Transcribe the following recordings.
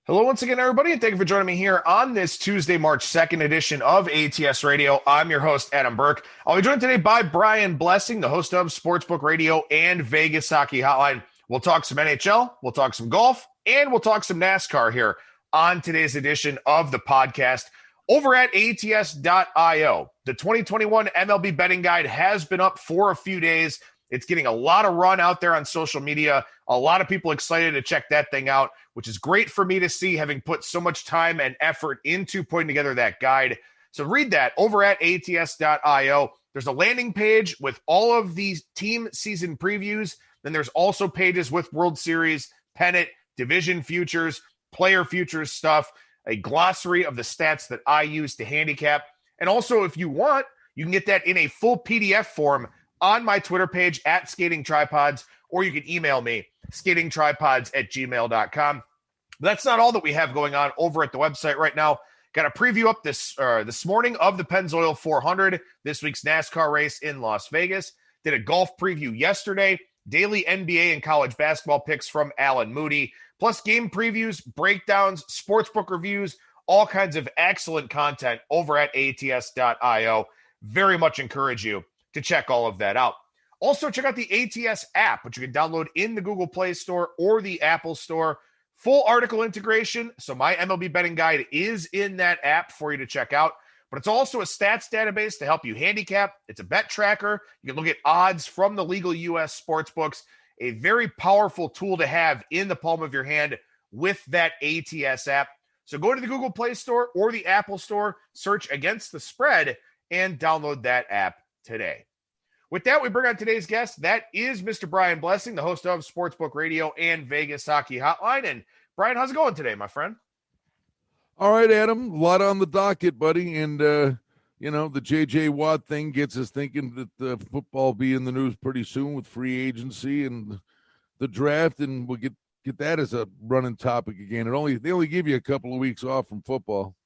Hello once again, everybody, and thank you for joining me here on this Tuesday, March 2nd edition of ATS Radio. I'm your host, Adam Burke. I'll be joined today by Brian Blessing, the host of Sportsbook Radio and Vegas Hockey Hotline. We'll talk some NHL, we'll talk some golf, and we'll talk some NASCAR here on today's edition of the podcast over at ATS.io. The 2021 MLB Betting Guide has been up for a few days. It's getting a lot of run out there on social media. A lot of people excited to check that thing out, which is great for me to see, having put so much time and effort into putting together that guide. So read that over at ATS.io. There's a landing page with all of these team season previews. Then there's also pages with World Series, pennant, division futures, player futures stuff, a glossary of the stats that I use to handicap. And also, if you want, you can get that in a full PDF form on my Twitter page at Skating Tripods, or you can email me, skatingtripods@gmail.com. But that's not all that we have going on over at the website right now. Got a preview up this morning of the Pennzoil 400, this week's NASCAR race in Las Vegas. Did a golf preview yesterday, daily NBA and college basketball picks from Alan Moody, plus game previews, breakdowns, sportsbook reviews, all kinds of excellent content over at ATS.io. Very much encourage you to check all of that out. Also, check out the ATS app, which you can download in the Google Play Store or the Apple Store. Full article integration, so my MLB betting guide is in that app for you to check out. But it's also a stats database to help you handicap. It's a bet tracker. You can look at odds from the legal U.S. sports books. A very powerful tool to have in the palm of your hand with that ATS app. So go to the Google Play Store or the Apple Store, search Against the Spread, and download that app today. With that, we bring on today's guest. That is Mr. Brian Blessing, the host of Sportsbook Radio and Vegas Hockey Hotline. And Brian, how's it going today, my friend? All right, Adam. A lot on the docket, buddy. And, the J.J. Watt thing gets us thinking that the football will be in the news pretty soon with free agency and the draft. And we'll get that as a running topic again. They only give you a couple of weeks off from football.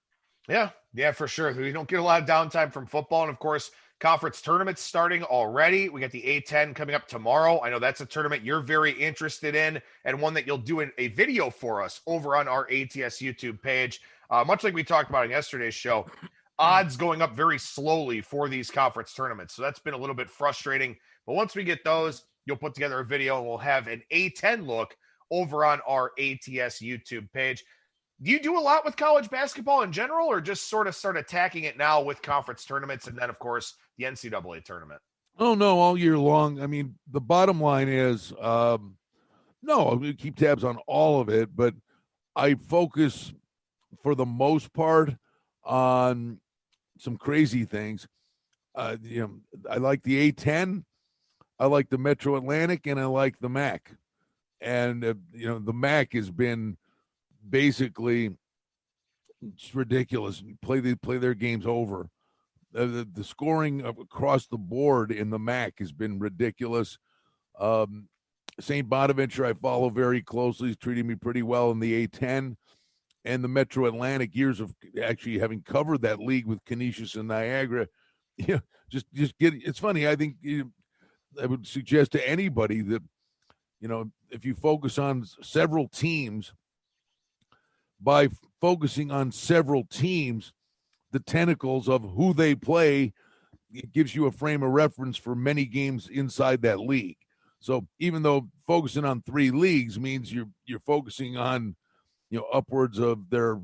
Yeah, for sure. We don't get a lot of downtime from football. And, of course, conference tournaments starting already. We got the A10 coming up tomorrow. I know that's a tournament you're very interested in and one that you'll do a video for us over on our ATS YouTube page. Much like we talked about in yesterday's show, odds going up very slowly for these conference tournaments. So that's been a little bit frustrating. But once we get those, you'll put together a video and we'll have an A10 look over on our ATS YouTube page. Do you do a lot with college basketball in general, or just sort of start attacking it now with conference tournaments and then, of course, the NCAA tournament? Oh, no, all year long. I mean, the bottom line is, no, we keep tabs on all of it, but I focus for the most part on some crazy things. I like the A10, I like the Metro Atlantic, and I like the MAC. And, the MAC has been basically it's ridiculous. Play their games over. The scoring across the board in the MAC has been ridiculous. St. Bonaventure I follow very closely. He's treating me pretty well in the A10. And the Metro Atlantic, years of actually having covered that league with Canisius and Niagara. Just get it's funny. I think I would suggest to anybody that, if you focus on several teams, by focusing on several teams, the tentacles of who they play, it gives you a frame of reference for many games inside that league. So even though focusing on three leagues means you're focusing on, upwards of their,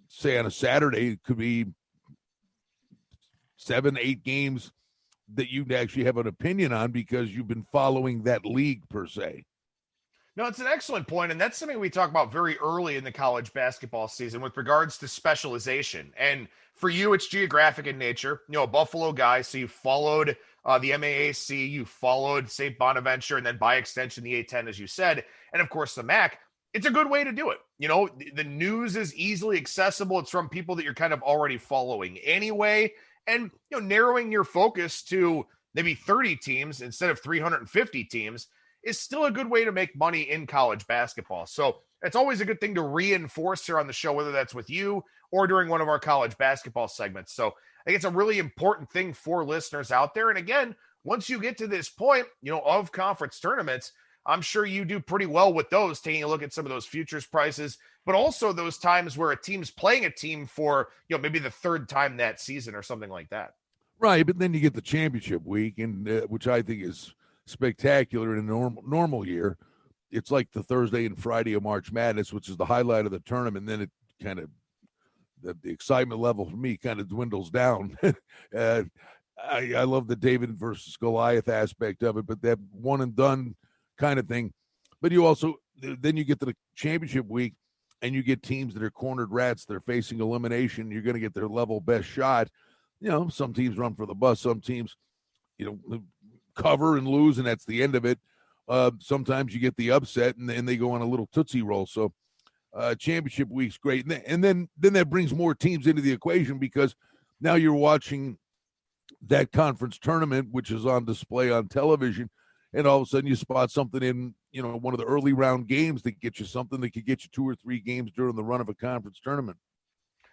say on a Saturday, it could be 7-8 games that you'd actually have an opinion on because you've been following that league per se. No, it's an excellent point, and that's something we talk about very early in the college basketball season with regards to specialization. And for you, it's geographic in nature. A Buffalo guy, so you followed the MAAC, you followed St. Bonaventure, and then by extension, the A10, as you said, and of course the MAC. It's a good way to do it. The news is easily accessible. It's from people that you're kind of already following anyway, and narrowing your focus to maybe 30 teams instead of 350 teams is still a good way to make money in college basketball. So it's always a good thing to reinforce here on the show, whether that's with you or during one of our college basketball segments. So I think it's a really important thing for listeners out there. And again, once you get to this point, of conference tournaments, I'm sure you do pretty well with those, taking a look at some of those futures prices, but also those times where a team's playing a team for, maybe the third time that season or something like that. Right, but then you get the championship week, and which I think is spectacular in a normal year. It's like the Thursday and Friday of March Madness, which is the highlight of the tournament. Then it kind of the excitement level for me kind of dwindles down. I love the David versus Goliath aspect of it, but that one and done kind of thing. But you also then you get to the championship week, and you get teams that are cornered rats. They're facing elimination. You're going to get their level best shot. Some teams run for the bus. Some teams, cover and lose, and that's the end of it. Sometimes you get the upset, and they go on a little tootsie roll. So championship week's great. And then that brings more teams into the equation, because now you're watching that conference tournament, which is on display on television, and all of a sudden you spot something in, one of the early round games that gets you something that could get you 2 or 3 games during the run of a conference tournament.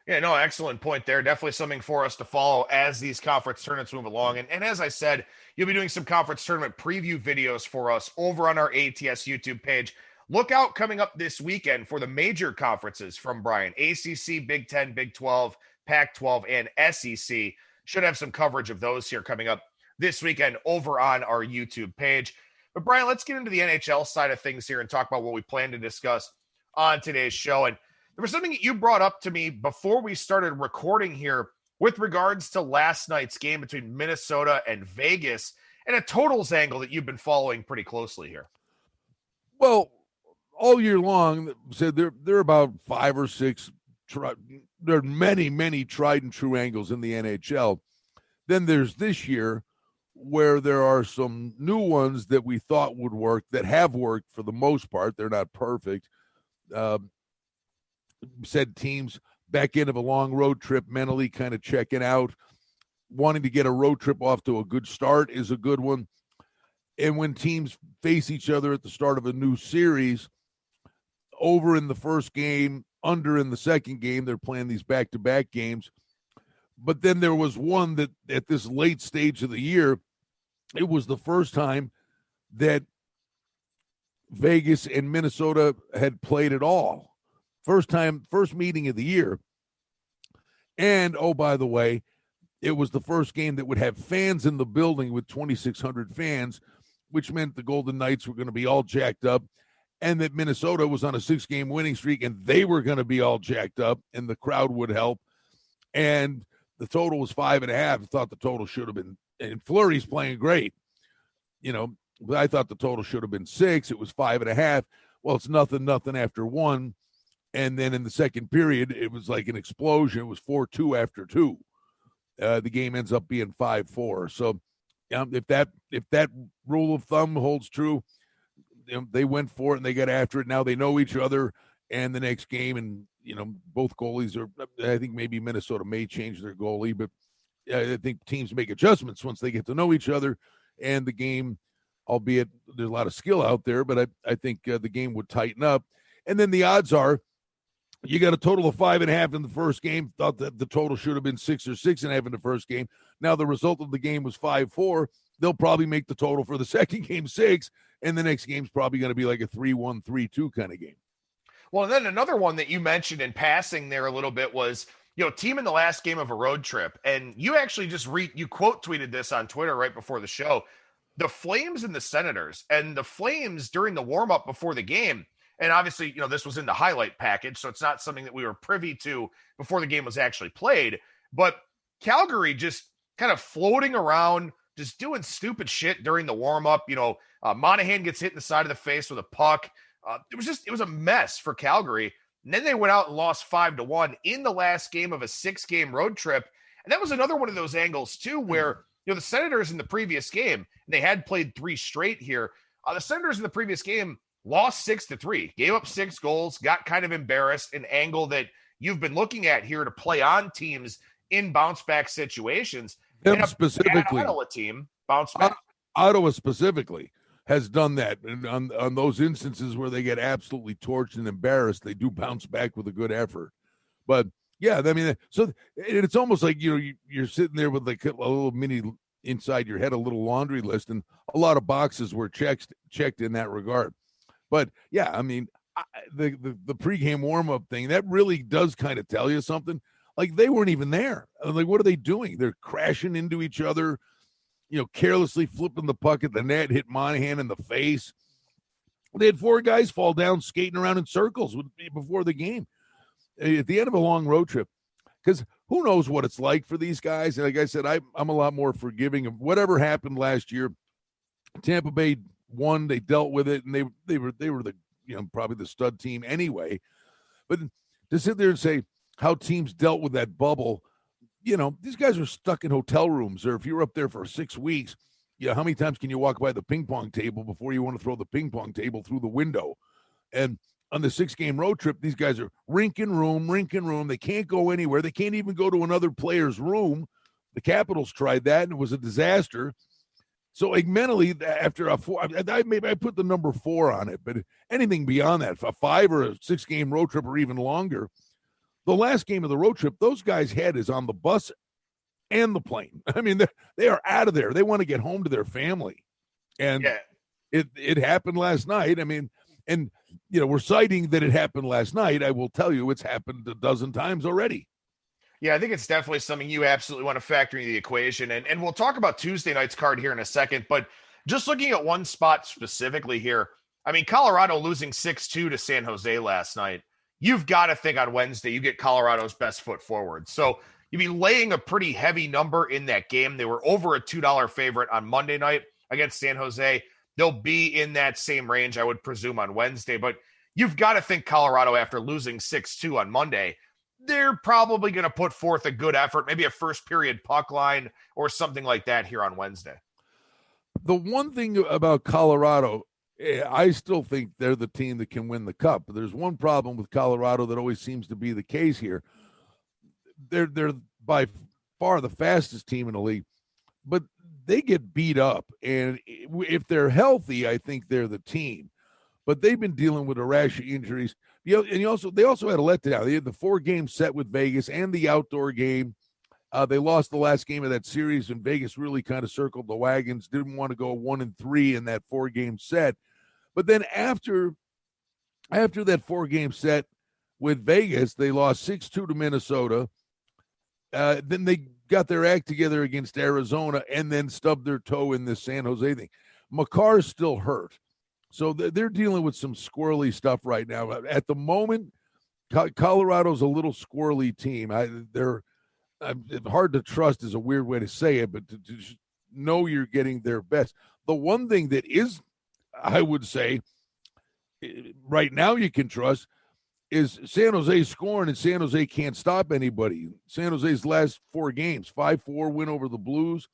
Yeah, no, excellent point there. Definitely something for us to follow as these conference tournaments move along. And as I said, you'll be doing some conference tournament preview videos for us over on our ATS YouTube page. Look out coming up this weekend for the major conferences from Brian. ACC, Big 10, Big 12, Pac-12, and SEC. Should have some coverage of those here coming up this weekend over on our YouTube page. But Brian, let's get into the NHL side of things here and talk about what we plan to discuss on today's show. And there was something that you brought up to me before we started recording here with regards to last night's game between Minnesota and Vegas, and a totals angle that you've been following pretty closely here. Well, all year long, said there are about 5 or 6. There are many tried and true angles in the NHL. Then there's this year where there are some new ones that we thought would work, that have worked for the most part. They're not perfect. Said teams back end of a long road trip, mentally kind of checking out, wanting to get a road trip off to a good start is a good one. And when teams face each other at the start of a new series, over in the first game, under in the second game, they're playing these back-to-back games. But then there was one that at this late stage of the year, it was the first time that Vegas and Minnesota had played at all. First meeting of the year. And, oh, by the way, it was the first game that would have fans in the building with 2,600 fans, which meant the Golden Knights were going to be all jacked up, and that Minnesota was on a 6-game winning streak, and they were going to be all jacked up, and the crowd would help. And the total was 5.5. I thought the total should have been, and Fleury's playing great, but I thought the total should have been 6. It was 5.5. Well, it's nothing after 1. And then in the second period, it was like an explosion. It was 4-2 after 2. The game ends up being 5-4. So if that rule of thumb holds true, they went for it and they got after it. Now they know each other, and the next game, and both goalies are. I think maybe Minnesota may change their goalie, but I think teams make adjustments once they get to know each other, and the game, albeit there's a lot of skill out there, but I think the game would tighten up. And then the odds are, you got a total of 5.5 in the first game. Thought that the total should have been 6 or 6.5 in the first game. Now the result of the game was 5-4. They'll probably make the total for the second game 6, and the next game's probably going to be like a 3-1, 3-2 kind of game. Well, and then another one that you mentioned in passing there a little bit was, team in the last game of a road trip. And you actually just you quote tweeted this on Twitter right before the show. The Flames and the Senators. And the Flames during the warm-up before the game, and obviously, this was in the highlight package, so it's not something that we were privy to before the game was actually played. But Calgary just kind of floating around, just doing stupid shit during the warm-up. Monahan gets hit in the side of the face with a puck. It was a mess for Calgary. And then they went out and lost 5-1 in the last game of a 6-game road trip. And that was another one of those angles, too, where, the Senators in the previous game, and they had played 3 straight here. The Senators in the previous game lost 6-3, gave up 6 goals, got kind of embarrassed, an angle that you've been looking at here to play on teams in bounce-back situations. Them specifically. Ottawa team bounce back. Ottawa specifically has done that. And on those instances where they get absolutely torched and embarrassed, they do bounce back with a good effort. But, yeah, I mean, so it's almost like, you're sitting there with like a little mini inside your head a little laundry list, and a lot of boxes were checked in that regard. But yeah, I mean, the pregame warm-up thing, that really does kind of tell you something. Like, they weren't even there. Like, what are they doing? They're crashing into each other, carelessly flipping the puck at the net, hit Monahan in the face. They had 4 guys fall down skating around in circles before the game at the end of a long road trip. Because who knows what it's like for these guys. And like I said, I'm a lot more forgiving of whatever happened last year. Tampa Bay won. They dealt with it, and they were the probably the stud team anyway. But to sit there and say how teams dealt with that bubble, these guys are stuck in hotel rooms. Or if you're up there for 6 weeks, how many times can you walk by the ping pong table before you want to throw the ping pong table through the window? And on the 6-game road trip, these guys are rink and room. They can't go anywhere. They can't even go to another player's room. The Capitals tried that, and it was a disaster. So, like, mentally, after a 4, I put the number 4 on it, but anything beyond that, a 5 or a 6-game road trip or even longer, the last game of the road trip, those guys' head is on the bus and the plane. I mean, they are out of there. They want to get home to their family. And it happened last night. I mean, and, we're citing that it happened last night. I will tell you it's happened a dozen times already. Yeah, I think it's definitely something you absolutely want to factor into the equation. And we'll talk about Tuesday night's card here in a second. But just looking at one spot specifically here, I mean, Colorado losing 6-2 to San Jose last night. You've got to think on Wednesday you get Colorado's best foot forward. So you'd be laying a pretty heavy number in that game. They were over a $2 favorite on Monday night against San Jose. They'll be in that same range, I would presume, on Wednesday. But you've got to think Colorado, after losing 6-2 on Monday, they're probably going to put forth a good effort, maybe a first period puck line or something like that here on Wednesday. The one thing about Colorado, I still think they're the team that can win the cup. But there's one problem with Colorado that always seems to be the case here. They're by far the fastest team in the league, but they get beat up. And if they're healthy, I think they're the team. But they've been dealing with a rash of injuries. And they also had a letdown. They had the 4-game set with Vegas and the outdoor game. They lost the last game of that series, and Vegas really kind of circled the wagons, didn't want to go 1-3 in that 4-game set. But then after that 4-game set with Vegas, they lost 6-2 to Minnesota. Then they got their act together against Arizona and then stubbed their toe in this San Jose thing. Makar's still hurt. So they're dealing with some squirrely stuff right now. At the moment, Colorado's a little squirrely team. It's hard to trust is a weird way to say it, but to know you're getting their best. The one thing that is, I would say, right now you can trust is San Jose scoring, and San Jose can't stop anybody. San Jose's last 4 games, 5-4 win over the Blues,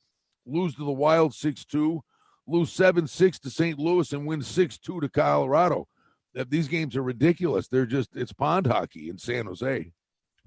lose to the Wild 6-2, lose 7-6 to St. Louis, and win 6-2 to Colorado. These games are ridiculous. It's pond hockey in San Jose.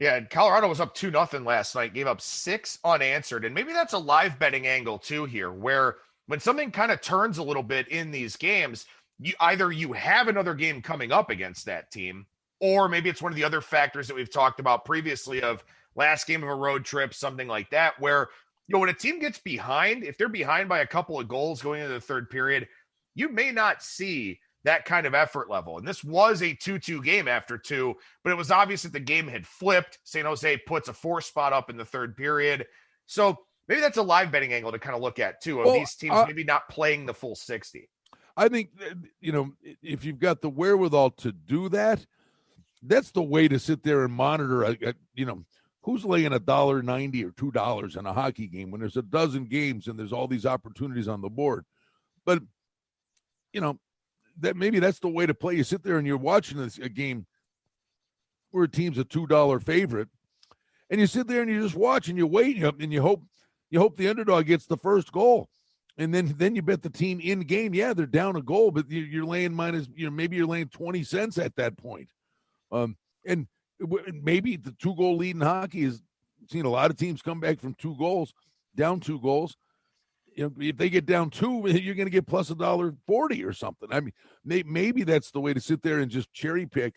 Yeah, and Colorado was up 2-0 last night, gave up 6 unanswered. And maybe that's a live betting angle too here, where when something kind of turns a little bit in these games, you have another game coming up against that team, or maybe it's one of the other factors that we've talked about previously of last game of a road trip, something like that, where when a team gets behind, if they're behind by a couple of goals going into the third period, you may not see that kind of effort level. And this was a 2-2 game after 2, but it was obvious that the game had flipped. San Jose puts a 4 spot up in the third period. So maybe that's a live betting angle to kind of look at too, of these teams maybe not playing the full 60. I think, if you've got the wherewithal to do that, that's the way to sit there and monitor, who's laying $1.90 or $2 in a hockey game when there's a dozen games and there's all these opportunities on the board. But, that maybe that's the way to play. You sit there and you're watching a game where a team's a $2 favorite, and you sit there and you just watch and you wait and you hope the underdog gets the first goal. And then you bet the team in game. Yeah, they're down a goal, but you're laying maybe you're laying 20 cents at that point. And maybe the 2-goal lead in hockey is seen a lot of teams come back from 2 goals, down 2 goals. If they get down 2, you're going to get plus $1.40 or something. I mean, maybe that's the way to sit there and just cherry pick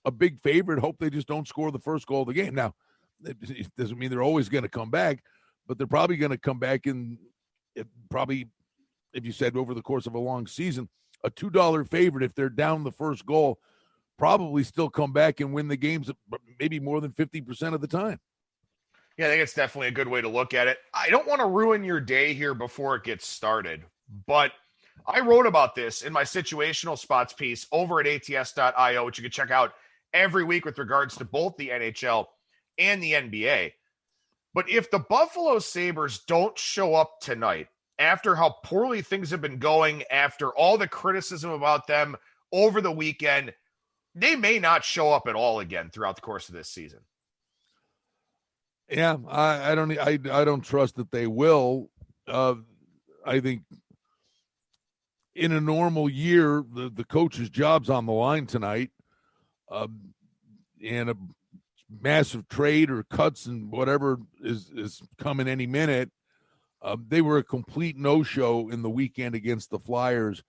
a big favorite, hope they just don't score the first goal of the game. Now, it doesn't mean they're always going to come back, but they're probably going to come back in probably, if you said over the course of a long season, a $2 favorite if they're down the first goal, probably still come back and win the games maybe more than 50% of the time. Yeah, I think it's definitely a good way to look at it. I don't want to ruin your day here before it gets started, but I wrote about this in my situational spots piece over at ats.io, which you can check out every week with regards to both the NHL and the NBA. But if the Buffalo Sabres don't show up tonight, after how poorly things have been going, after all the criticism about them over the weekend, they may not show up at all again throughout the course of this season. Yeah, I don't trust that they will. I think in a normal year, the coach's job's on the line tonight, and a massive trade or cuts and whatever is coming any minute. They were a complete no-show in the weekend against the Flyers,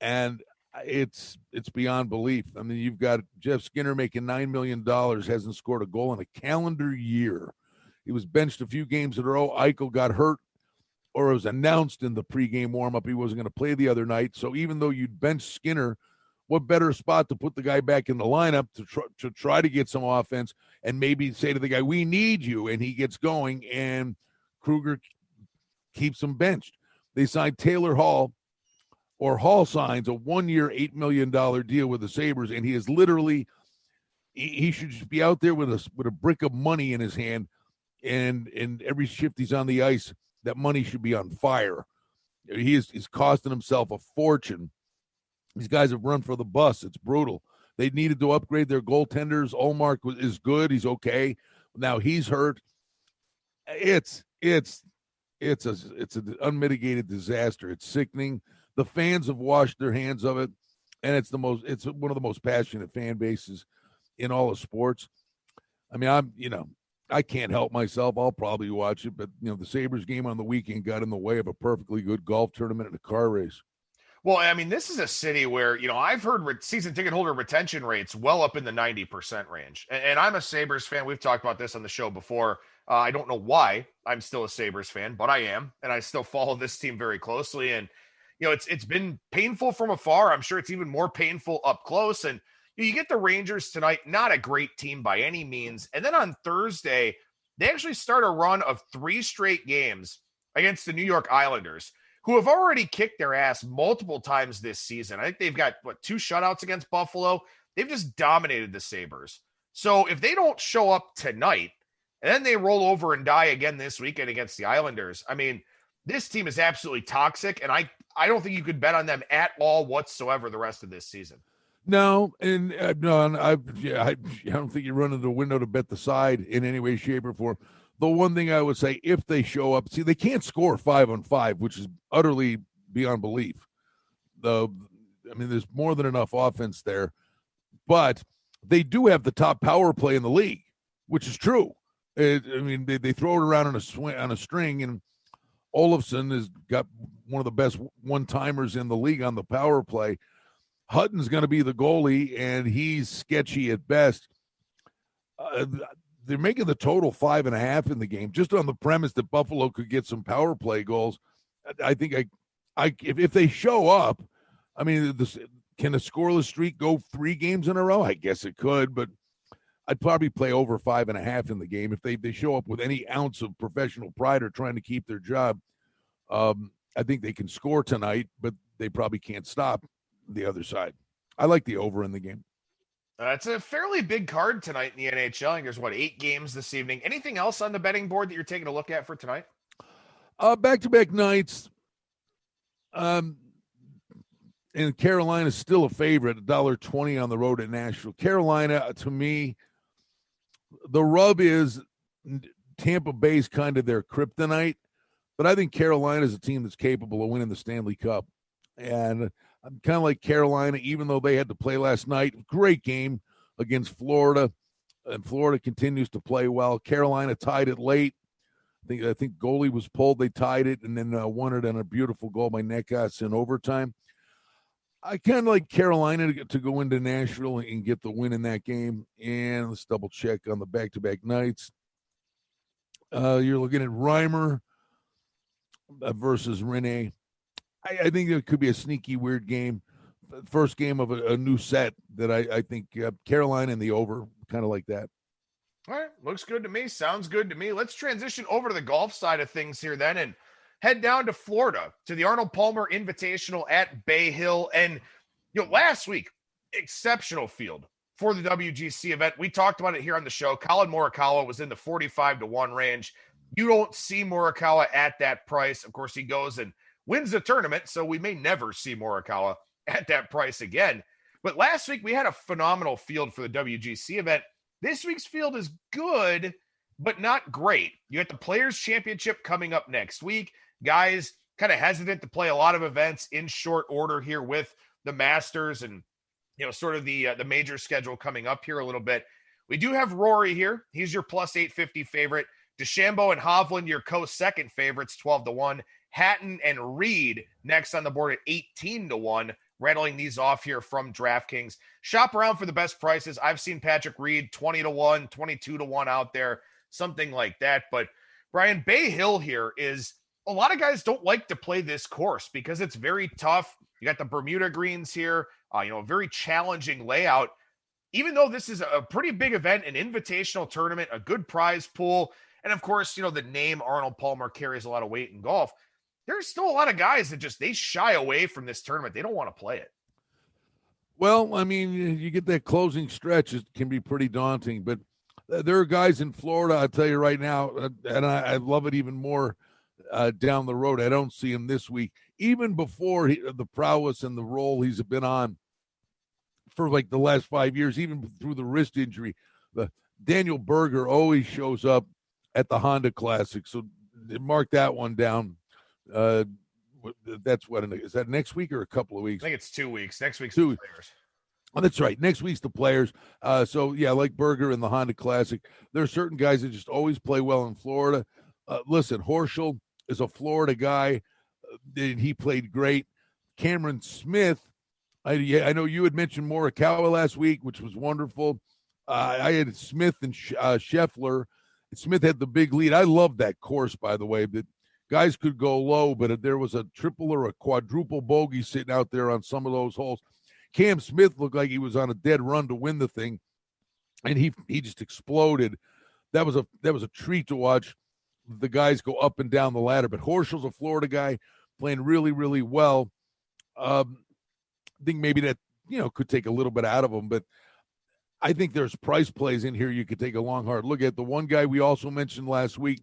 and it's beyond belief. I mean, you've got Jeff Skinner making $9 million, hasn't scored a goal in a calendar year. He was benched a few games in a row. Eichel got hurt, or it was announced in the pregame warm-up he wasn't going to play the other night. So even though you'd bench Skinner, what better spot to put the guy back in the lineup to try to get some offense and maybe say to the guy, we need you, and he gets going, and Kruger keeps him benched. They signed Taylor Hall, or Hall signs a 1-year, $8 million deal with the Sabres, and he is literally he should just be out there with a brick of money in his hand, and every shift he's on the ice, that money should be on fire. He's costing himself a fortune. These guys have run for the bus. It's brutal. They needed to upgrade their goaltenders. Olmark is good. He's okay. Now he's hurt. It's an unmitigated disaster. It's sickening. The fans have washed their hands of it, and it's one of the most passionate fan bases in all of sports. I mean, I can't help myself. I'll probably watch it, but the Sabres game on the weekend got in the way of a perfectly good golf tournament and a car race. Well, I mean, this is a city where, I've heard season ticket holder retention rates well up in the 90% range. And I'm a Sabres fan. We've talked about this on the show before. I don't know why I'm still a Sabres fan, but I am. And I still follow this team very closely. And, it's been painful from afar. I'm sure it's even more painful up close. And you get the Rangers tonight, not a great team by any means. And then on Thursday, they actually start a run of 3 straight games against the New York Islanders, who have already kicked their ass multiple times this season. I think they've got, 2 shutouts against Buffalo. They've just dominated the Sabres. So if they don't show up tonight, and then they roll over and die again this weekend against the Islanders, I mean, this team is absolutely toxic, and I don't think you could bet on them at all whatsoever the rest of this season. No, and I don't think you run into the window to bet the side in any way, shape, or form. The one thing I would say, if they show up, they can't score 5-on-5, which is utterly beyond belief. There's more than enough offense there, but they do have the top power play in the league, which is true. They throw it around on a string, and Olofsson has got one of the best one-timers in the league on the power play. Hutton's going to be the goalie, and he's sketchy at best. They're making the total 5.5 in the game, just on the premise that Buffalo could get some power play goals. I think if they show up, can a scoreless streak go 3 games in a row? I guess it could, but I'd probably play over 5.5 in the game if they show up with any ounce of professional pride or trying to keep their job. I think they can score tonight, but they probably can't stop the other side. I like the over in the game. It's a fairly big card tonight in the NHL. I think there's 8 games this evening. Anything else on the betting board that you're taking a look at for tonight? Back-to-back nights. And Carolina's still a favorite, $1.20 on the road at Nashville. Carolina, to me, the rub is Tampa Bay's kind of their kryptonite, but I think Carolina is a team that's capable of winning the Stanley Cup. And I'm kind of like Carolina, even though they had to play last night. Great game against Florida, and Florida continues to play well. Carolina tied it late. I think goalie was pulled. They tied it and then won it on a beautiful goal by Nekas in overtime. I kind of like Carolina to go into Nashville and get the win in that game. And let's double check on the back-to-back nights. You're looking at Reimer versus Rene. I think it could be a sneaky, weird game. First game of a new set that I think Carolina and the over, kind of like that. All right. Looks good to me. Sounds good to me. Let's transition over to the golf side of things here then and head down to Florida to the Arnold Palmer Invitational at Bay Hill. And, last week, exceptional field for the WGC event. We talked about it here on the show. Colin Morikawa was in the 45-1 range. You don't see Morikawa at that price. Of course, he goes and wins the tournament, so we may never see Morikawa at that price again. But last week, we had a phenomenal field for the WGC event. This week's field is good, but not great. You got the Players' Championship coming up next week. Guys kind of hesitant to play a lot of events in short order here with the Masters and, sort of the major schedule coming up here a little bit. We do have Rory here. He's your plus 850 favorite. DeChambeau and Hovland, your co-second favorites, 12-1. Hatton and Reed next on the board at 18-1. Rattling these off here from DraftKings. Shop around for the best prices. I've seen Patrick Reed 20-1, 22-1 out there, something like that. But Brian, Bay Hill here is a lot of guys don't like to play this course because it's very tough. You got the Bermuda greens here, a very challenging layout. Even though this is a pretty big event, an invitational tournament, a good prize pool, and of course, the name Arnold Palmer carries a lot of weight in golf. There's still a lot of guys that they shy away from this tournament. They don't want to play it. Well, I mean, you get that closing stretch. It can be pretty daunting, but there are guys in Florida, I'll tell you right now, and I love it even more down the road. I don't see him this week. Even before the prowess and the role he's been on for like the last 5 years, even through the wrist injury, Daniel Berger always shows up at the Honda Classic. So mark that one down. That's is that next week or a couple of weeks? I think it's 2 weeks. Next week's the Players. Oh, that's right. Next week's the Players. So yeah, like Berger in the Honda Classic, there are certain guys that just always play well in Florida. Listen, Horschel is a Florida guy. He played great. Cameron Smith, I know you had mentioned Morikawa last week, which was wonderful. I had Smith and Scheffler. Smith had the big lead. I love that course, by the way, that guys could go low, but if there was a triple or a quadruple bogey sitting out there on some of those holes, Cam Smith looked like he was on a dead run to win the thing, and he just exploded. That was a treat to watch the guys go up and down the ladder. But Horschel's a Florida guy playing really, really well. I think maybe that could take a little bit out of him, but I think there's price plays in here you could take a long, hard look at. The one guy we also mentioned last week,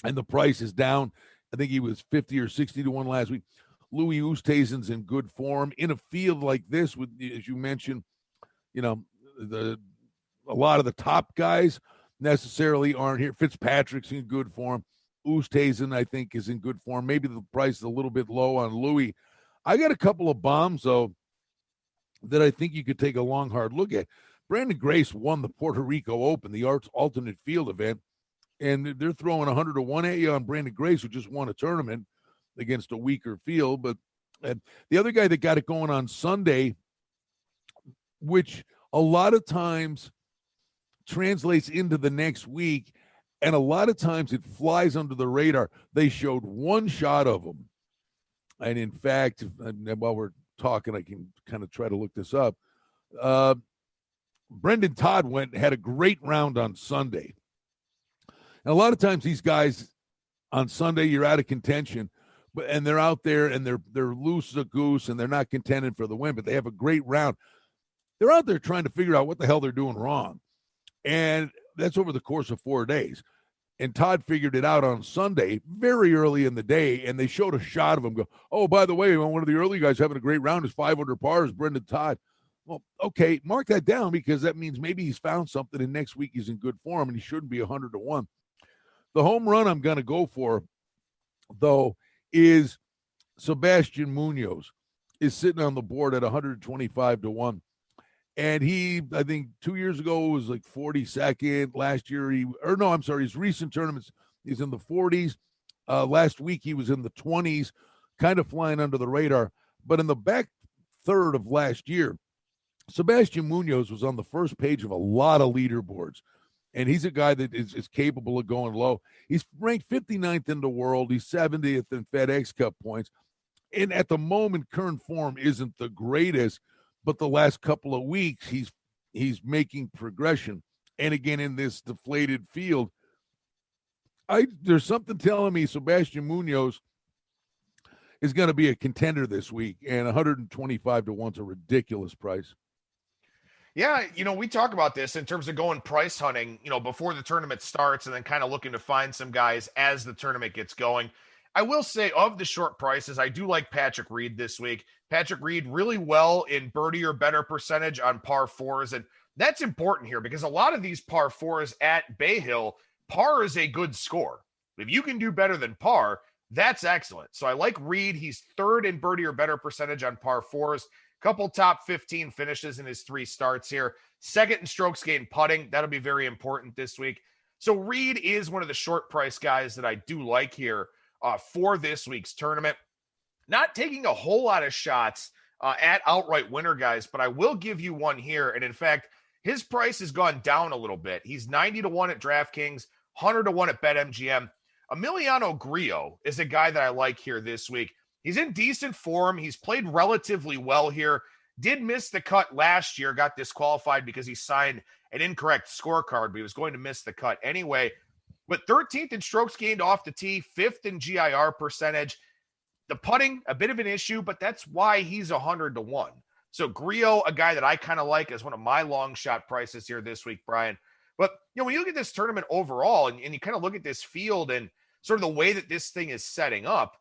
and the price is down. I think he was 50 or 60-1 last week. Louis Oosthuizen's in good form in a field like this with, as you mentioned, a lot of the top guys necessarily aren't here. Fitzpatrick's in good form. Oosthuizen, I think, is in good form. Maybe the price is a little bit low on Louis. I got a couple of bombs, though, that I think you could take a long, hard look at. Brandon Grace won the Puerto Rico Open, the alternate field event, and they're throwing 100-1 at you on Brandon Grace, who just won a tournament against a weaker field. But the other guy that got it going on Sunday, which a lot of times translates into the next week, and a lot of times it flies under the radar. They showed one shot of him. And in fact, while we're talking, I can kind of try to look this up. Brendan Todd had a great round on Sunday. And a lot of times these guys on Sunday, you're out of contention, and they're out there and they're loose as a goose and they're not contending for the win, but they have a great round. They're out there trying to figure out what the hell they're doing wrong. And that's over the course of 4 days. And Todd figured it out on Sunday, very early in the day, and they showed a shot of him go, oh, by the way, one of the early guys having a great round is 500 par is Brendan Todd. Well, okay, mark that down because that means maybe he's found something and next week he's in good form and he shouldn't be 100-1. The home run I'm going to go for, though, is Sebastian Munoz is sitting on the board at 125-1. And he, I think 2 years ago was like 42nd. Last year his recent tournaments, he's in the 40s. Last week he was in the 20s, kind of flying under the radar. But in the back third of last year, Sebastian Munoz was on the first page of a lot of leaderboards. And he's a guy that is capable of going low. He's ranked 59th in the world. He's 70th in FedEx Cup points. And at the moment, current form isn't the greatest, but the last couple of weeks, he's making progression. And again, in this deflated field, there's something telling me Sebastian Munoz is going to be a contender this week, and 125 to 1's a ridiculous price. Yeah, we talk about this in terms of going price hunting, before the tournament starts and then kind of looking to find some guys as the tournament gets going. I will say, of the short prices, I do like Patrick Reed this week. Patrick Reed really well in birdie or better percentage on par fours, and that's important here because a lot of these par fours at Bay Hill, par is a good score. If you can do better than par, that's excellent. So I like Reed. He's third in birdie or better percentage on par fours. Couple top 15 finishes in his 3 starts here. Second in strokes gained putting. That'll be very important this week. So Reed is one of the short price guys that I do like here for this week's tournament. Not taking a whole lot of shots at outright winner guys, but I will give you one here. And in fact, his price has gone down a little bit. He's 90 to 1 at DraftKings, 100 to 1 at BetMGM. Emiliano Grillo is a guy that I like here this week. He's in decent form. He's played relatively well here. Did miss the cut last year, got disqualified because he signed an incorrect scorecard, but he was going to miss the cut anyway. But 13th in strokes gained off the tee, 5th in GIR percentage. The putting, a bit of an issue, but that's why he's 100 to 1. So Grillo, a guy that I kind of like as one of my long shot prices here this week, Brian. But, when you look at this tournament overall and you kind of look at this field and sort of the way that this thing is setting up,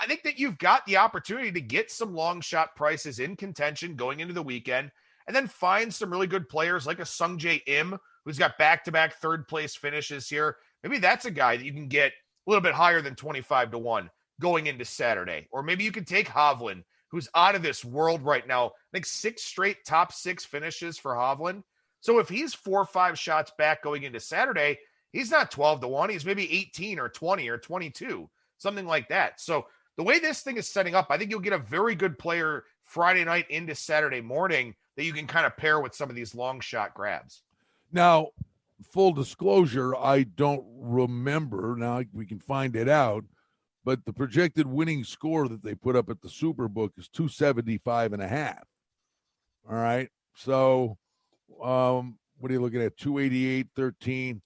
I think that you've got the opportunity to get some long shot prices in contention going into the weekend and then find some really good players like a Sungjae Im, who's got back-to-back third place finishes here. Maybe that's a guy that you can get a little bit higher than 25 to 1 going into Saturday. Or maybe you can take Hovland, who's out of this world right now. I think 6 straight top 6 finishes for Hovland. So if he's 4 or 5 shots back going into Saturday, he's not 12 to 1. He's maybe 18 or 20 or 22, something like that. So the way this thing is setting up, I think you'll get a very good player Friday night into Saturday morning that you can kind of pair with some of these long shot grabs. Now, full disclosure, I don't remember. Now we can find it out. But the projected winning score that they put up at the Superbook is 275.5. All right. So what are you looking at? 288, 13.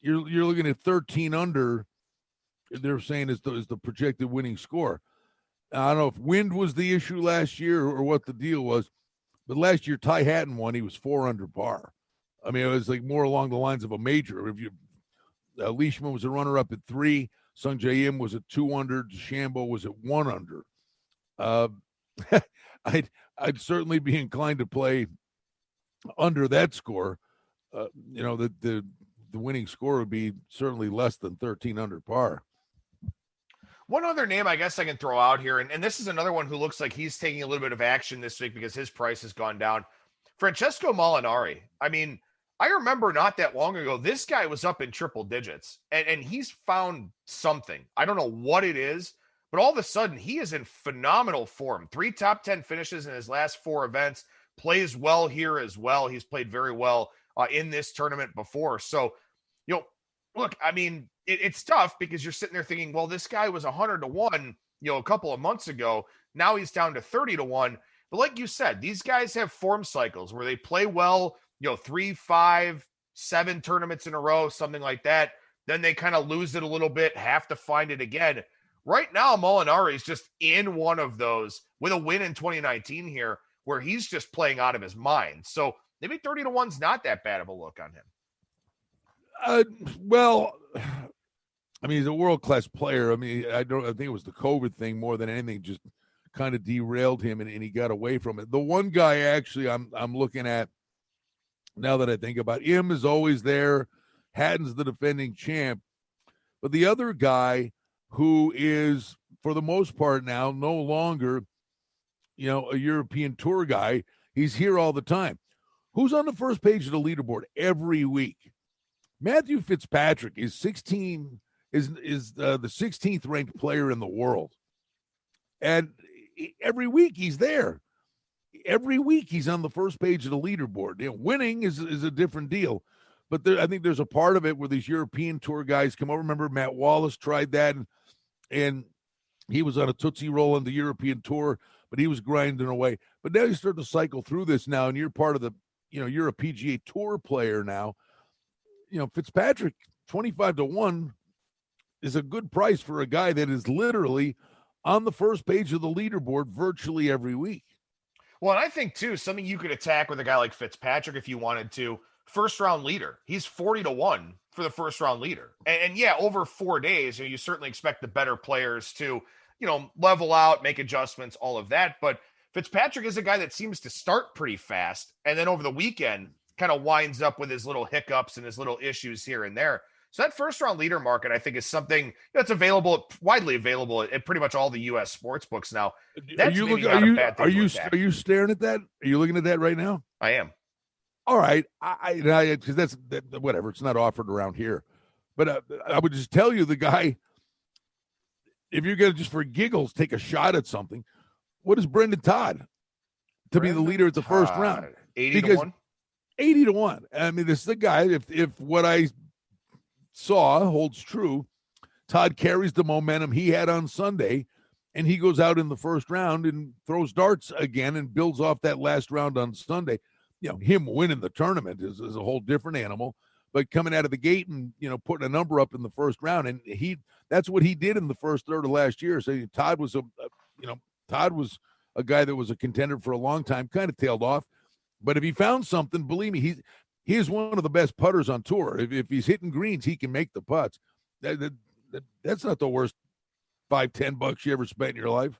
You're looking at 13 under. They're saying is the projected winning score. I don't know if wind was the issue last year or what the deal was, but last year Ty Hatton won. He was 4 under par. I mean, it was like more along the lines of a major. If Leishman was a runner-up at 3. Sungjae Im was at 2 under. DeChambeau was at 1 under. I'd certainly be inclined to play under that score. The winning score would be certainly less than 13 under par. One other name I guess I can throw out here, and this is another one who looks like he's taking a little bit of action this week because his price has gone down. Francesco Molinari. I mean, I remember not that long ago, this guy was up in triple digits, and he's found something. I don't know what it is, but all of a sudden, he is in phenomenal form. 3 top 10 finishes in his last 4 events, plays well here as well. He's played very well in this tournament before. So, look, I mean, it's tough because you're sitting there thinking, well, this guy was 100 to 1, a couple of months ago. Now he's down to 30 to 1. But like you said, these guys have form cycles where they play well, 3, 5, 7 tournaments in a row, something like that. Then they kind of lose it a little bit, have to find it again. Right now, Molinari is just in one of those with a win in 2019 here where he's just playing out of his mind. So maybe 30 to 1's not that bad of a look on him. Well, I mean, he's a world-class player. I mean, I think it was the COVID thing more than anything just kind of derailed him and he got away from it. The one guy actually I'm looking at now that I think about him is always there. Hatton's the defending champ. But the other guy who is, for the most part now, no longer, a European Tour guy, he's here all the time. Who's on the first page of the leaderboard every week? Matthew Fitzpatrick is the 16th ranked player in the world. And every week he's there. Every week he's on the first page of the leaderboard. Winning is a different deal. But I think there's a part of it where these European Tour guys come over. Remember, Matt Wallace tried that, and he was on a Tootsie Roll on the European Tour, but he was grinding away. But now you start to cycle through this now, and you're part of the, you're a PGA Tour player now. Fitzpatrick, 25-1 is a good price for a guy that is literally on the first page of the leaderboard virtually every week. Well, and I think, too, something you could attack with a guy like Fitzpatrick if you wanted to, first-round leader. He's 40-1 for the first-round leader. And yeah, over 4 days, you certainly expect the better players to, level out, make adjustments, all of that. But Fitzpatrick is a guy that seems to start pretty fast, and then over the weekend kind of winds up with his little hiccups and his little issues here and there. So that first-round leader market, I think, is something that's widely available at pretty much all the U.S. sports books now. That's are you staring at that? Are you looking at that right now? I am. All right, because that's whatever. It's not offered around here, but I would just tell you, the guy, if you're going to just for giggles take a shot at something, what is Brendan Todd to be the leader at the first round? 80-1. 80-1. I mean, this is the guy. If what I saw holds true, Todd carries the momentum he had on Sunday, and he goes out in the first round and throws darts again and builds off that last round on Sunday. Him winning the tournament is a whole different animal, but coming out of the gate and, putting a number up in the first round, and that's what he did in the first third of last year. So Todd was a guy that was a contender for a long time, kind of tailed off, but if he found something, believe me, he is one of the best putters on tour. If he's hitting greens, he can make the putts. That's not the worst $5-10 you ever spent in your life.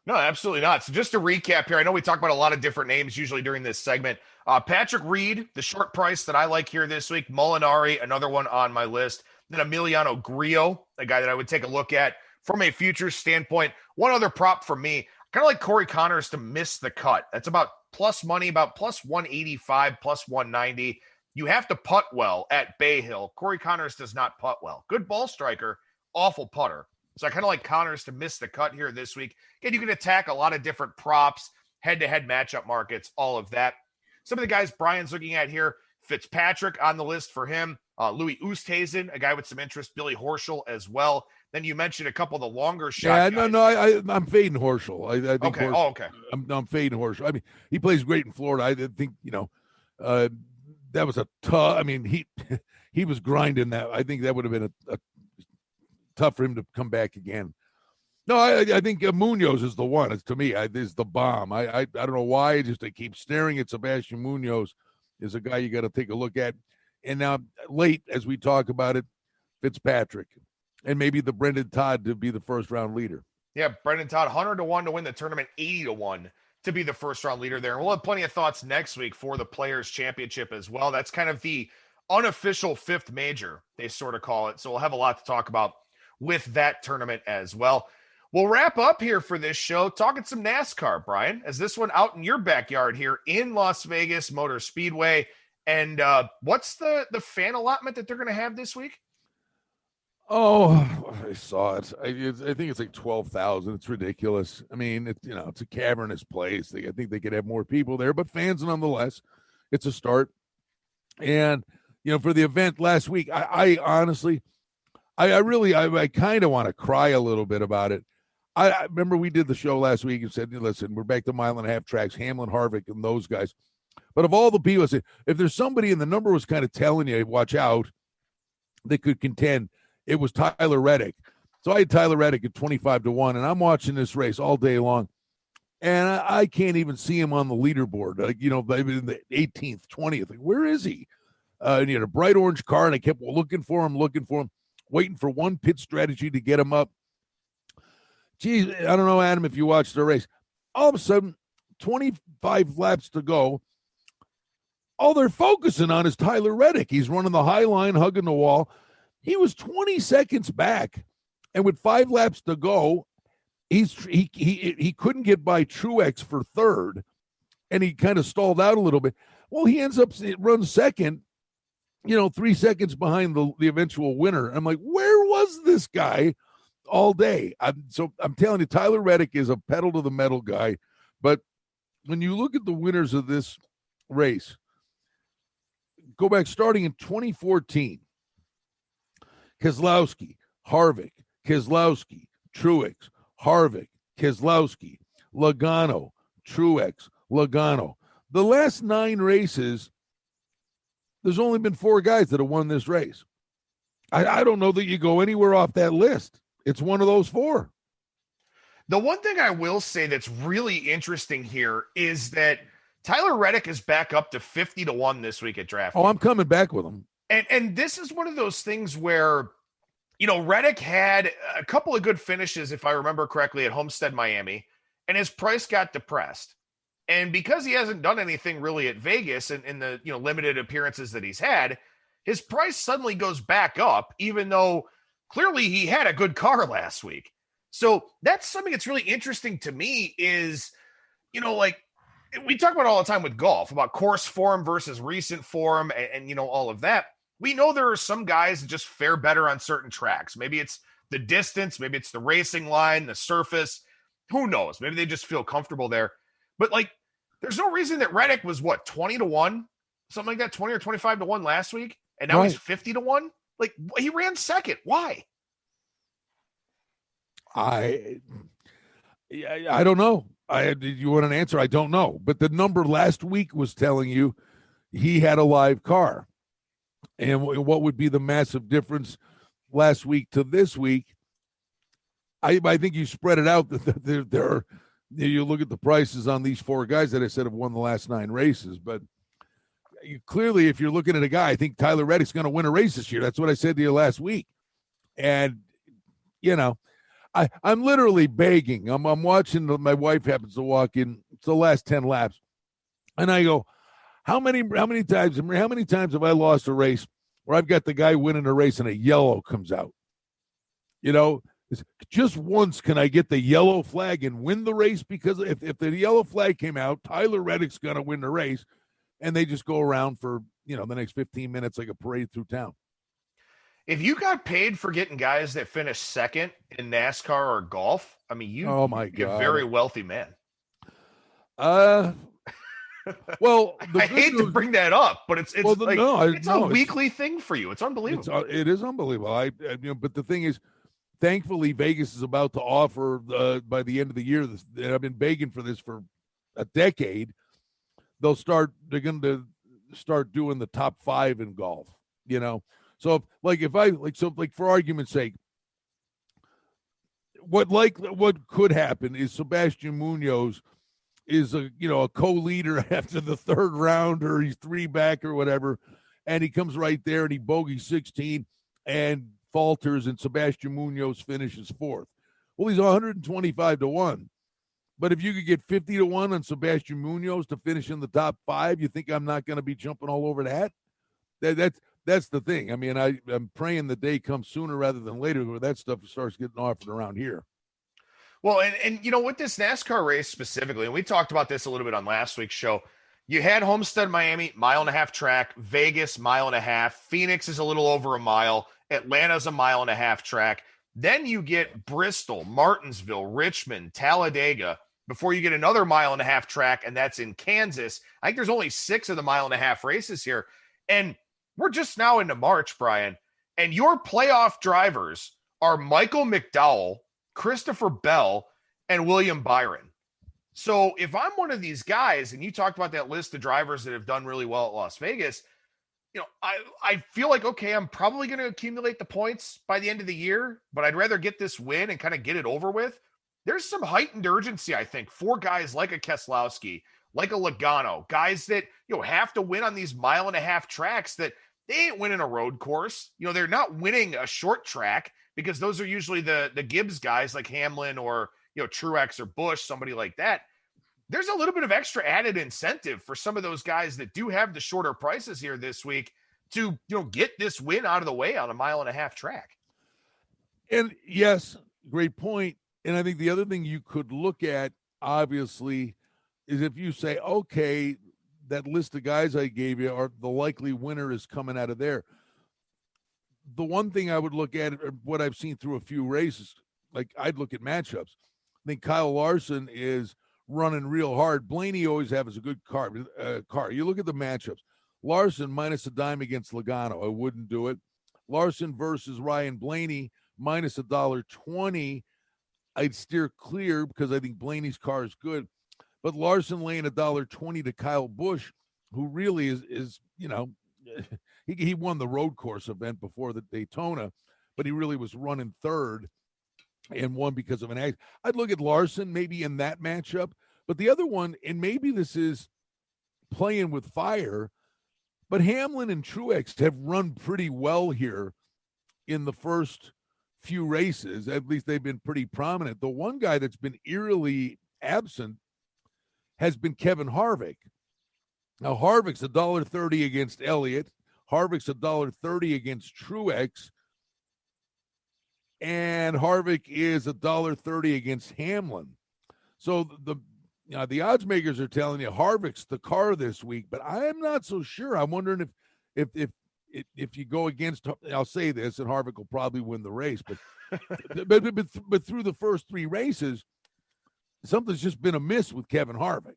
No, absolutely not. So just to recap here, I know we talk about a lot of different names usually during this segment. Patrick Reed, the short price that I like here this week. Molinari, another one on my list. Then Emiliano Grillo, a guy that I would take a look at from a futures standpoint. One other prop for me, kind of like Corey Connors to miss the cut. That's about plus money, about plus 185, plus 190. You have to putt well at Bay Hill. Corey Connors does not putt well. Good ball striker, awful putter. So I kind of like Connors to miss the cut here this week. Again, you can attack a lot of different props, head-to-head matchup markets, all of that. Some of the guys Brian's looking at here, Fitzpatrick on the list for him, Louis Oosthuizen, a guy with some interest, Billy Horschel as well. Then you mentioned a couple of the longer shot guys. I'm fading Horschel. I think okay. Horschel, okay. I'm fading Horschel. I mean, he plays great in Florida. I think, that was a tough. I mean, he was grinding that. I think that would have been a tough for him to come back again. No, I think Munoz is the one. It's, to me, is the bomb. I don't know why. I keep staring at Sebastian Munoz is a guy you got to take a look at. And now late, as we talk about it, Fitzpatrick and maybe the Brendan Todd to be the first round leader. Yeah, Brendan Todd, 100-1 to win the tournament, 80-1 to be the first round leader there. And we'll have plenty of thoughts next week for the Players Championship as well. That's kind of the unofficial fifth major, they sort of call it. So we'll have a lot to talk about with that tournament as well. We'll wrap up here for this show talking some NASCAR, Brian, as this one out in your backyard here in Las Vegas Motor Speedway. And what's the fan allotment that they're going to have this week? Oh, I saw it. I think it's like 12,000. It's ridiculous. I mean, it's a cavernous place. I think they could have more people there, but fans nonetheless. It's a start. And, for the event last week, I honestly, I kind of want to cry a little bit about it. I remember we did the show last week and said, listen, we're back to mile and a half tracks, Hamlin, Harvick, and those guys. But of all the people, I said, if there's somebody, and the number was kind of telling you, watch out, they could contend, it was Tyler Reddick. So I had Tyler Reddick at 25-1, and I'm watching this race all day long, and I can't even see him on the leaderboard. Maybe in the 18th, 20th. Like, where is he? And he had a bright orange car, and I kept looking for him, waiting for one pit strategy to get him up. Geez, I don't know, Adam, if you watched the race. All of a sudden, 25 laps to go, all they're focusing on is Tyler Reddick. He's running the high line, hugging the wall. He was 20 seconds back, and with 5 laps to go, he couldn't get by Truex for third, and he kind of stalled out a little bit. Well, he ends up runs second, 3 seconds behind the eventual winner. I'm like, where was this guy all day? I'm telling you, Tyler Reddick is a pedal to the metal guy. But when you look at the winners of this race, go back starting in 2014. Keselowski, Harvick, Keselowski, Truex, Harvick, Keselowski, Logano, Truex, Logano. The last 9 races, there's only been 4 guys that have won this race. I don't know that you go anywhere off that list. It's one of those 4. The one thing I will say that's really interesting here is that Tyler Reddick is back up to 50-1 this week at DraftKings. Oh, I'm coming back with him. And this is one of those things where, you know, Reddick had a couple of good finishes, if I remember correctly, at Homestead, Miami, and his price got depressed. And because he hasn't done anything really at Vegas in the, you know, limited appearances that he's had, his price suddenly goes back up, even though clearly he had a good car last week. So that's something that's really interesting to me is, you know, like we talk about all the time with golf, about course form versus recent form and you know, all of that. We know there are some guys that just fare better on certain tracks. Maybe it's the distance, maybe it's the racing line, the surface. Who knows? Maybe they just feel comfortable there. But like, there's no reason that Reddick was 20-1, something like that, 20 or 25-1 last week, and now he's 50-1. Like, he ran second. Why? I don't know. You want an answer? I don't know. But the number last week was telling you he had a live car. And what would be the massive difference last week to this week? I think you spread it out. You look at the prices on these 4 guys that I said have won the last 9 races. But clearly, if you're looking at a guy, I think Tyler Reddick's going to win a race this year. That's what I said to you last week. And, you know, I'm literally begging. I'm watching. My wife happens to walk in. It's the last 10 laps. And I go, how many times have I lost a race where I've got the guy winning a race and a yellow comes out? You know, just once can I get the yellow flag and win the race? Because if the yellow flag came out, Tyler Reddick's going to win the race. And they just go around for, you know, the next 15 minutes like a parade through town. If you got paid for getting guys that finish second in NASCAR or golf, I mean, you're a very wealthy man. Well, I hate to bring that up, but it's a weekly thing for you. It's unbelievable. It is unbelievable. But the thing is, thankfully, Vegas is about to offer by the end of the year. I've been begging for this for a decade. They're going to start doing the top 5 in golf. You know, so for argument's sake, what could happen is Sebastian Munoz is a co-leader after the 3rd round, or he's 3 back or whatever, and he comes right there and he bogeys 16 and falters, and Sebastian Munoz finishes 4th. Well, he's 125-1. But if you could get 50-1 on Sebastian Munoz to finish in the top 5, you think I'm not going to be jumping all over that? That's the thing. I mean, I'm praying the day comes sooner rather than later where that stuff starts getting offered around here. Well, and you know, with this NASCAR race specifically, and we talked about this a little bit on last week's show, you had Homestead, Miami, 1.5 mile track, Vegas, 1.5 mile, Phoenix is a little over a mile, Atlanta's 1.5 mile track. Then you get Bristol, Martinsville, Richmond, Talladega, before you get another 1.5 mile track, and that's in Kansas. I think there's only 6 of the 1.5 mile races here. And we're just now into March, Brian, and your playoff drivers are Michael McDowell, Christopher Bell, and William Byron. So if I'm one of these guys, and you talked about that list of drivers that have done really well at Las Vegas, you know, I feel like, okay, I'm probably going to accumulate the points by the end of the year, but I'd rather get this win and kind of get it over with. There's some heightened urgency, I think, for guys like a Keselowski, like a Logano, guys that, you know, have to win on these 1.5 mile tracks that they ain't winning a road course. You know, they're not winning a short track because those are usually the Gibbs guys like Hamlin or, you know, Truex or Busch, somebody like that. There's a little bit of extra added incentive for some of those guys that do have the shorter prices here this week to, you know, get this win out of the way on a 1.5 mile track. And yes, great point. And I think the other thing you could look at, obviously, is if you say, okay, that list of guys I gave you are the likely winner is coming out of there. The one thing I would look at, what I've seen through a few races, like I'd look at matchups. I think Kyle Larson is running real hard. Blaney always has a good car. You look at the matchups. Larson minus a dime against Logano. I wouldn't do it. Larson versus Ryan Blaney minus $1.20. I'd steer clear because I think Blaney's car is good. But Larson laying $1.20 to Kyle Busch, who really is he won the road course event before the Daytona, but he really was running third and won because of an accident. I'd look at Larson maybe in that matchup. But the other one, and maybe this is playing with fire, but Hamlin and Truex have run pretty well here in the first few races. At least they've been pretty prominent. The one guy that's been eerily absent has been Kevin Harvick. Now, Harvick's $1.30 against Elliott. Harvick's $1.30 against Truex. And Harvick is $1.30 against Hamlin. So the odds makers are telling you Harvick's the car this week, but I am not so sure. I'm wondering if you go against, I'll say this, and Harvick will probably win the race, but but through the first three races, something's just been amiss with Kevin Harvick.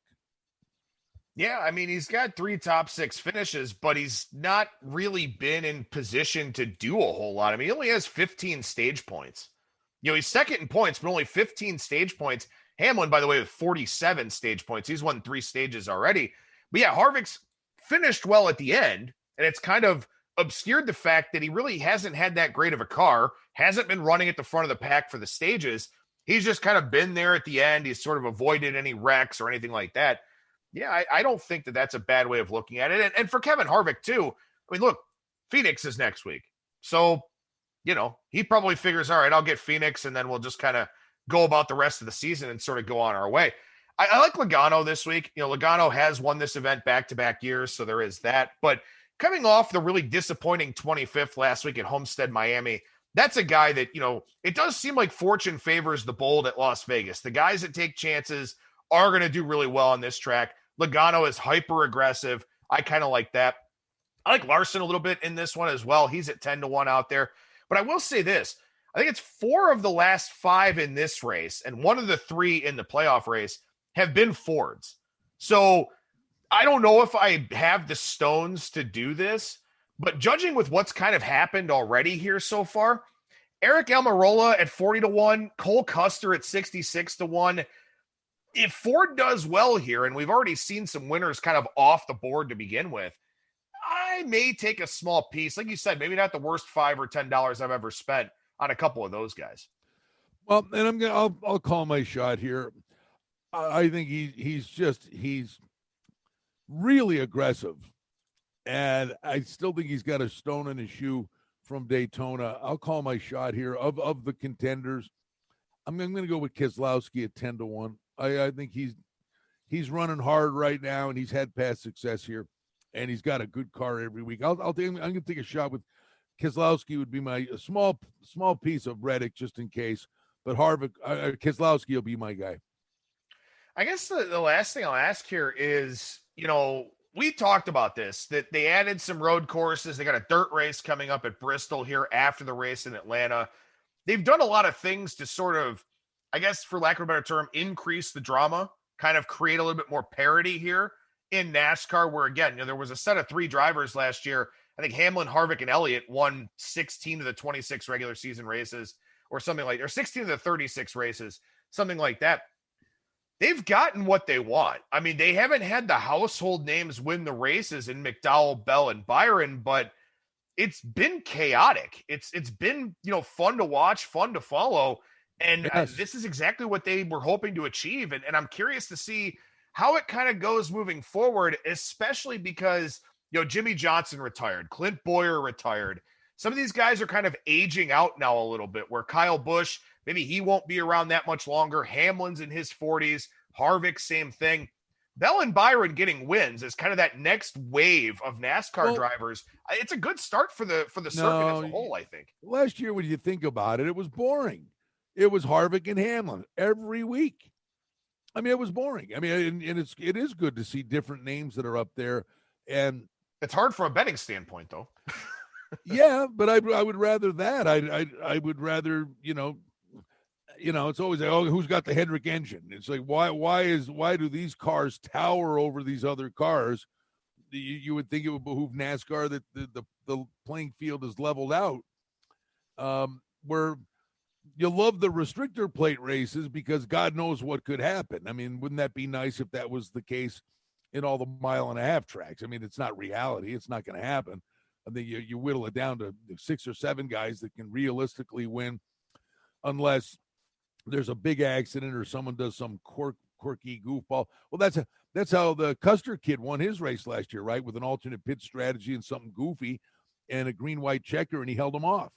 Yeah, I mean, he's got 3 top 6 finishes, but he's not really been in position to do a whole lot. I mean, he only has 15 stage points. He's second in points, but only 15 stage points. Hamlin, by the way, with 47 stage points. He's won 3 stages already. But yeah, Harvick's finished well at the end, and it's kind of obscured the fact that he really hasn't had that great of a car, hasn't been running at the front of the pack for the stages. He's just kind of been there at the end. He's sort of avoided any wrecks or anything like that. Yeah, I don't think that that's a bad way of looking at it. And for Kevin Harvick, too, I mean, look, Phoenix is next week. So, he probably figures, all right, I'll get Phoenix, and then we'll just kind of go about the rest of the season and sort of go on our way. I like Logano this week. Logano has won this event back-to-back years, so there is that. But coming off the really disappointing 25th last week at Homestead, Miami, that's a guy that, it does seem like fortune favors the bold at Las Vegas. The guys that take chances are going to do really well on this track. Logano is hyper-aggressive. I kind of like that. I like Larson a little bit in this one as well. He's at 10-1 out there. But I will say this. I think it's 4 of the last 5 in this race, and 1 of the 3 in the playoff race have been Fords. So I don't know if I have the stones to do this, but judging with what's kind of happened already here so far, Eric Almirola at 40-1, Cole Custer at 66-1. If Ford does well here, and we've already seen some winners kind of off the board to begin with, I may take a small piece. Like you said, maybe not the worst $5 or $10 I've ever spent on a couple of those guys. Well, and I'll call my shot here. I think he's really aggressive, and I still think he's got a stone in his shoe from Daytona. I'll call my shot here. Of the contenders, I'm going to go with Keselowski at 10-1. I think he's running hard right now, and he's had past success here, and he's got a good car every week. I'm going to take a shot with Keselowski. Would be my small piece of Reddick just in case, but Harvick, Keselowski will be my guy. I guess the last thing I'll ask here is, we talked about this, that they added some road courses. They got a dirt race coming up at Bristol here after the race in Atlanta. They've done a lot of things to sort of, I guess, for lack of a better term, increase the drama, kind of create a little bit more parity here in NASCAR, where, again, there was a set of 3 drivers last year. I think Hamlin, Harvick, and Elliott won 16 of the 26 regular season races or something like, or 16 of the 36 races, something like that. They've gotten what they want. I mean, they haven't had the household names win the races in McDowell, Bell, and Byron, but it's been chaotic. It's been, fun to watch, fun to follow. And yes, this is exactly what they were hoping to achieve. And I'm curious to see how it kind of goes moving forward, especially because, Jimmy Johnson retired, Clint Boyer retired. Some of these guys are kind of aging out now a little bit, where Kyle Busch, maybe he won't be around that much longer. Hamlin's in his 40s. Harvick, same thing. Bell and Byron getting wins is kind of that next wave of NASCAR drivers. It's a good start for the circuit as a whole, I think. Last year, when you think about it, it was boring. It was Harvick and Hamlin every week. I mean, it was boring. I mean, and it is good to see different names that are up there. And it's hard from a betting standpoint, though. Yeah, but I would rather that. I would rather, it's always like, oh, who's got the Hendrick engine? It's like, why do these cars tower over these other cars? you would think it would behoove NASCAR that the playing field is leveled out. Where you love the restrictor plate races because God knows what could happen. I mean, wouldn't that be nice if that was the case in all the 1.5 mile tracks? I mean, it's not reality. It's not going to happen. I think you whittle it down to 6 or 7 guys that can realistically win, unless there's a big accident or someone does some quirky goofball. Well, that's how the Custer kid won his race last year, right? With an alternate pit strategy and something goofy and a green-white checker, and he held him off.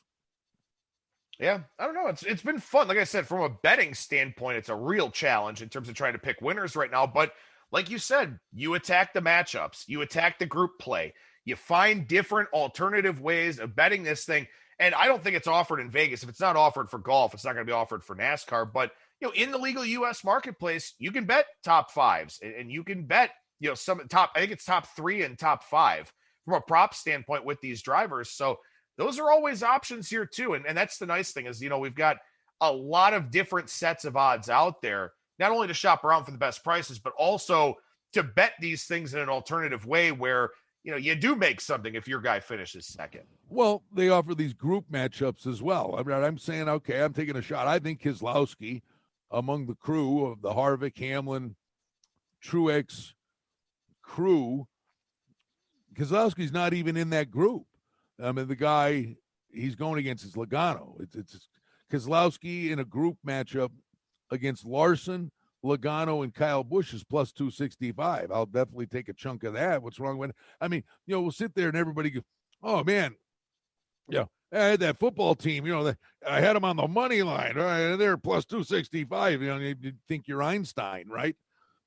Yeah, I don't know. It's been fun. Like I said, from a betting standpoint, it's a real challenge in terms of trying to pick winners right now. But like you said, you attack the matchups, you attack the group play, you find different alternative ways of betting this thing. And I don't think it's offered in Vegas. If it's not offered for golf, it's not going to be offered for NASCAR. But in the legal U.S. marketplace, you can bet top fives, and you can bet some top. I think it's top 3 and top 5 from a prop standpoint with these drivers. So those are always options here too. And that's the nice thing is, we've got a lot of different sets of odds out there, not only to shop around for the best prices, but also to bet these things in an alternative way where, you do make something if your guy finishes second. Well, they offer these group matchups as well. I'm saying, okay, I'm taking a shot. I think Keselowski among the crew of the Harvick, Hamlin, Truex crew, Keselowski's not even in that group. I mean, the guy he's going against is Logano. It's Keselowski in a group matchup against Larson, Logano, and Kyle Busch is plus 265. I'll definitely take a chunk of that. What's wrong with it? I mean, we'll sit there and everybody goes, oh, man, I had that football team, I had them on the money line. Right? They're plus 265. You think you're Einstein, right?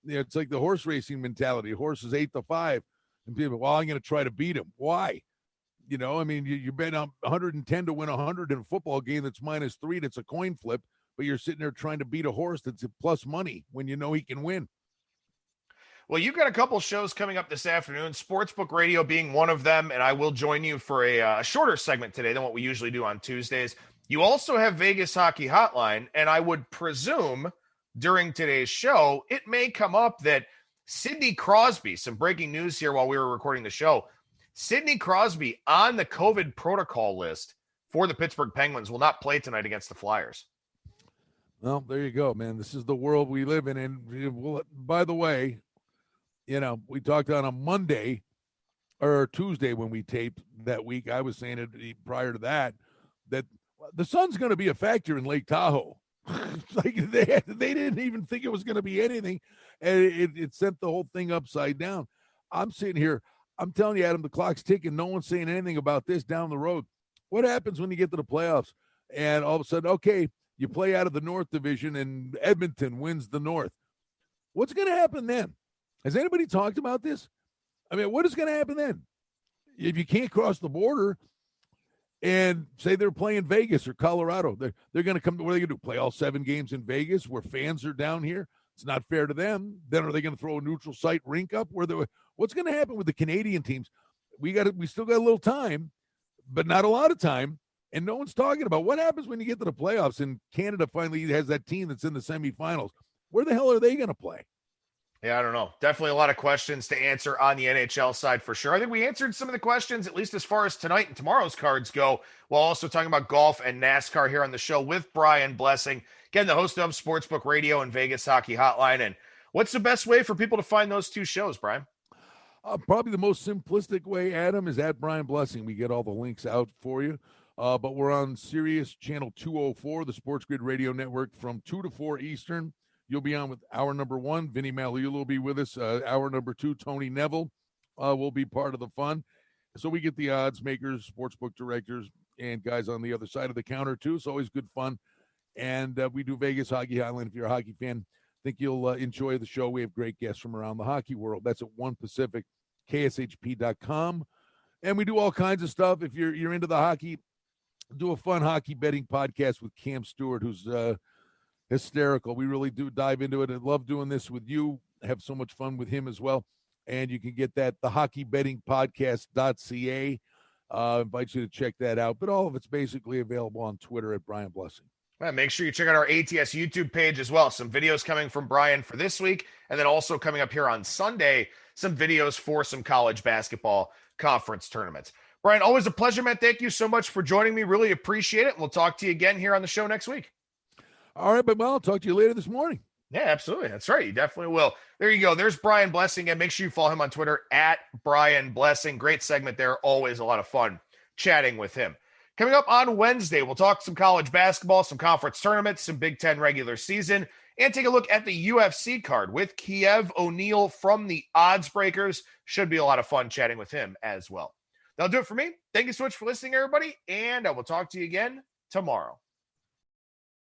It's like the horse racing mentality. Horse is 8-5. And people, well, I'm going to try to beat him. Why? You bet on 110 to win 100 in a football game that's -3. That's a coin flip, but you're sitting there trying to beat a horse that's a plus money when you know he can win. Well, you've got a couple shows coming up this afternoon, Sportsbook Radio being one of them, and I will join you for a shorter segment today than what we usually do on Tuesdays. You also have Vegas Hockey Hotline, and I would presume during today's show, it may come up that Sidney Crosby, some breaking news here while we were recording the show, Sidney Crosby on the COVID protocol list for the Pittsburgh Penguins will not play tonight against the Flyers. Well, there you go, man. This is the world we live in. And by the way, we talked on a Monday or Tuesday when we taped that week. I was saying it prior to that the sun's going to be a factor in Lake Tahoe. Like they didn't even think it was going to be anything, and it sent the whole thing upside down. I'm sitting here. I'm telling you, Adam, the clock's ticking. No one's saying anything about this down the road. What happens when you get to the playoffs and all of a sudden, okay, you play out of the North Division and Edmonton wins the North? What's going to happen then? Has anybody talked about this? I mean, what is going to happen then? If you can't cross the border and say they're playing Vegas or Colorado, they're going to come. What are they going to do? Play all 7 games in Vegas where fans are down here? It's not fair to them. Then are they going to throw a neutral site rink up? What's going to happen with the Canadian teams? We still got a little time, but not a lot of time, and no one's talking about what happens when you get to the playoffs and Canada finally has that team that's in the semifinals. Where the hell are they going to play? Yeah, I don't know. Definitely a lot of questions to answer on the NHL side for sure. I think we answered some of the questions, at least as far as tonight and tomorrow's cards go, while also talking about golf and NASCAR here on the show with Brian Blessing. Again, the host of Sportsbook Radio and Vegas Hockey Hotline. And what's the best way for people to find those 2 shows, Brian? Probably the most simplistic way, Adam, is at Brian Blessing. We get all the links out for you. But we're on Sirius Channel 204, the Sports Grid Radio Network, from 2 to 4 Eastern. You'll be on with hour number 1. Vinny Magliulo will be with us. Hour number 2, Tony Neville will be part of the fun. So we get the odds makers, sportsbook directors, and guys on the other side of the counter, too. It's always good fun. And we do Vegas Hockey Hotline. If you're a hockey fan, I think you'll enjoy the show. We have great guests from around the hockey world. That's at 1 Pacific, KSHP.com. And we do all kinds of stuff. If you're into the hockey, do a fun hockey betting podcast with Cam Stewart, who's hysterical. We really do dive into it. I love doing this with you. Have so much fun with him as well. And you can get that, thehockeybettingpodcast.ca. Invite you to check that out. But all of it's basically available on Twitter at Brian Blessing. Well, make sure you check out our ATS YouTube page as well. Some videos coming from Brian for this week. And then also coming up here on Sunday, some videos for some college basketball conference tournaments. Brian, always a pleasure, man. Thank you so much for joining me. Really appreciate it. We'll talk to you again here on the show next week. All right, but well, I'll talk to you later this morning. Yeah, absolutely. That's right. You definitely will. There you go. There's Brian Blessing. And make sure you follow him on Twitter at Brian Blessing. Great segment there. Always a lot of fun chatting with him. Coming up on Wednesday, we'll talk some college basketball, some conference tournaments, some Big Ten regular season, and take a look at the UFC card with Kiev O'Neill from the Odds Breakers. Should be a lot of fun chatting with him as well. That'll do it for me. Thank you so much for listening, everybody, and I will talk to you again tomorrow.